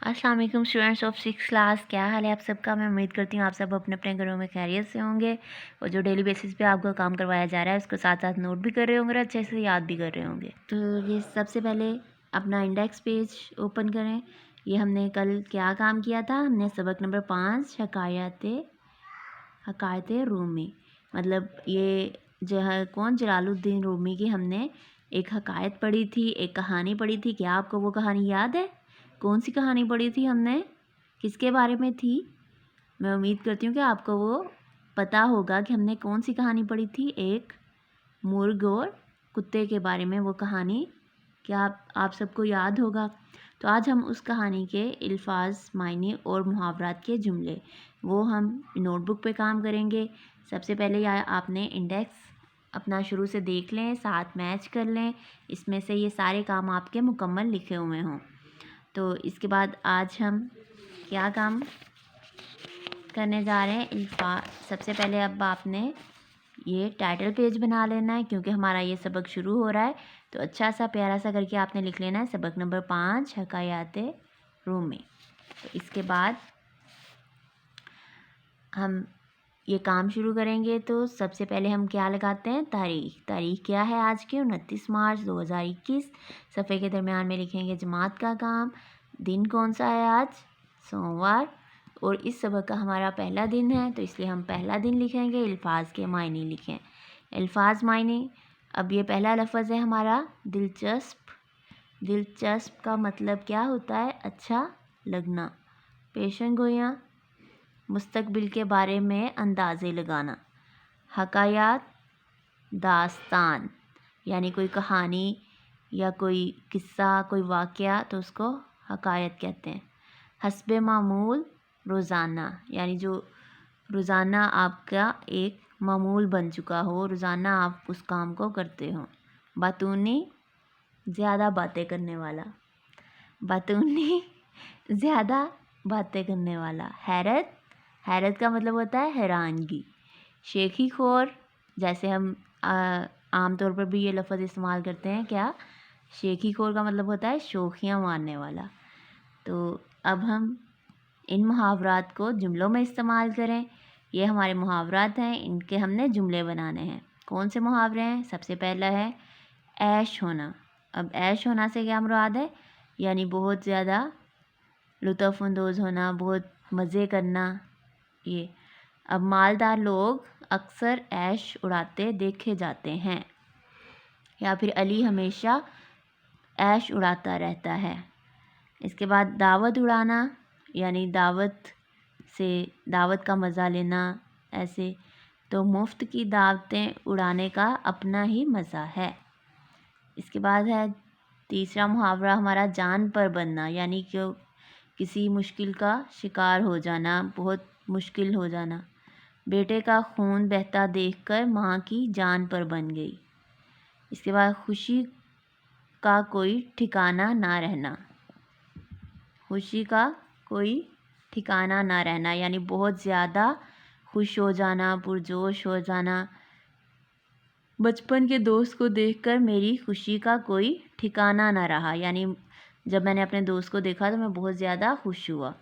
अस्सलाम वालेकुम students of 6th class. क्या हाल है आप सबका। मैं उम्मीद करती हूँ आप सब अपने अपने घरों में खैरियत से होंगे और जो डेली बेसिस पे आपको काम करवाया जा रहा है उसको साथ साथ नोट भी कर रहे होंगे और अच्छे से याद भी कर रहे होंगे। तो ये सबसे पहले अपना इंडेक्स पेज ओपन करें। ये हमने कल क्या काम किया था, हमने सबक नंबर 5 हकायत रूमी, मतलब ये जो है कौन, जलालुद्दीन रूमी की हमने एक हकायत पढ़ी थी, एक कहानी पढ़ी थी। क्या आपको वो कहानी याद है? कौन सी कहानी पढ़ी थी हमने, किसके बारे में थी? मैं उम्मीद करती हूँ कि आपको वो पता होगा कि हमने कौन सी कहानी पढ़ी थी। एक मुर्ग और कुत्ते के बारे में वो कहानी। क्या आप सबको याद होगा? तो आज हम उस कहानी के अल्फाज, मायने और मुहावरात के जुमले वो हम नोटबुक पे काम करेंगे। सबसे पहले आपने इंडेक्स अपना शुरू से देख लें, साथ मैच कर लें, इसमें से ये सारे काम आपके मुकम्मल लिखे हुए हों। तो इसके बाद आज हम क्या काम करने जा रहे हैं। सबसे पहले अब आपने ये टाइटल पेज बना लेना है, क्योंकि हमारा ये सबक शुरू हो रहा है। तो अच्छा सा प्यारा सा करके आपने लिख लेना है सबक नंबर 5 हकायात रूमी। तो इसके बाद हम ये काम शुरू करेंगे। तो सबसे पहले हम क्या लगाते हैं, तारीख क्या है आज की, 29 मार्च 2021। सफ़े के दरमियान में लिखेंगे जमात का काम। दिन कौन सा है आज, सोमवार, और इस सबक का हमारा पहला दिन है तो इसलिए हम पहला दिन लिखेंगे। अल्फाज के मायने लिखें, अल्फाज मायने। अब ये पहला लफ्ज़ है हमारा दिलचस्प। दिलचस्प का मतलब क्या होता है, अच्छा लगना। पेशन गोइयाँ, मुस्तकबिल के बारे में अंदाज़े लगाना। हकायात, दास्तान, यानी कोई कहानी या कोई किस्सा, कोई वाक़या, तो उसको हकायत कहते हैं। हस्बे मामूल, रोज़ाना, यानी जो रोज़ाना आपका एक मामूल बन चुका हो, रोज़ाना आप उस काम को करते हो। बातूनी, ज़्यादा बातें करने वाला। बातूनी, ज़्यादा बातें करने वाला। हैरत, हैरत का मतलब होता है हैरानगी। शेखी खोर, जैसे हम आम तौर पर भी ये लफ्ज़ इस्तेमाल करते हैं। क्या, शेखी खोर का मतलब होता है शोखियाँ मारने वाला। तो अब हम इन मुहावरात को जुमलों में इस्तेमाल करें। ये हमारे मुहावरात हैं, इनके हमने जुमले बनाने हैं। कौन से मुहावरे हैं? सबसे पहला है ऐश होना। अब ऐश होना से क्या मुराद है, यानी बहुत ज़्यादा लुत्फ़अंदोज़ होना, बहुत मज़े करना। ये अब मालदार लोग अक्सर ऐश उड़ाते देखे जाते हैं, या फिर अली हमेशा ऐश उड़ाता रहता है। इसके बाद दावत उड़ाना, यानी दावत का मज़ा लेना। ऐसे तो मुफ्त की दावतें उड़ाने का अपना ही मज़ा है। इसके बाद है तीसरा मुहावरा हमारा जान पर बनना, यानी कि किसी मुश्किल का शिकार हो जाना, बहुत मुश्किल हो जाना। बेटे का खून बहता देखकर माँ की जान पर बन गई। इसके बाद खुशी का कोई ठिकाना ना रहना। खुशी का कोई ठिकाना ना रहना, यानी बहुत ज़्यादा खुश हो जाना, पुरजोश हो जाना। बचपन के दोस्त को देखकर मेरी खुशी का कोई ठिकाना ना रहा, यानी जब मैंने अपने दोस्त को देखा तो मैं बहुत ज़्यादा खुश हुआ।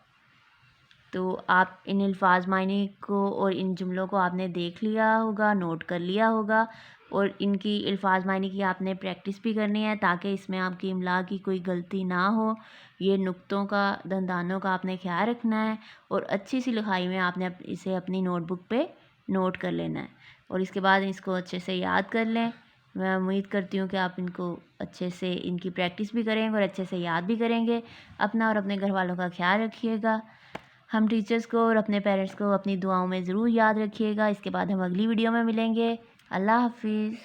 तो आप इन अल्फाज मायने को और इन जुमलों को आपने देख लिया होगा, नोट कर लिया होगा, और इनकी अल्फाज मायने की आपने प्रैक्टिस भी करनी है ताकि इसमें आपकी इमला की कोई गलती ना हो। ये नुक्तों का, दंदानों का आपने ख्याल रखना है और अच्छी सी लिखाई में आपने इसे अपनी नोटबुक पे नोट कर लेना है और इसके बाद इसको अच्छे से याद कर लें। मैं उम्मीद करती हूँ कि आप इनको अच्छे से इनकी प्रैक्टिस भी करेंगे और अच्छे से याद भी करेंगे। अपना और अपने घर वालों का ख्याल रखिएगा। हम टीचर्स को और अपने पेरेंट्स को अपनी दुआओं में ज़रूर याद रखिएगा। इसके बाद हम अगली वीडियो में मिलेंगे। अल्लाह हाफिज़।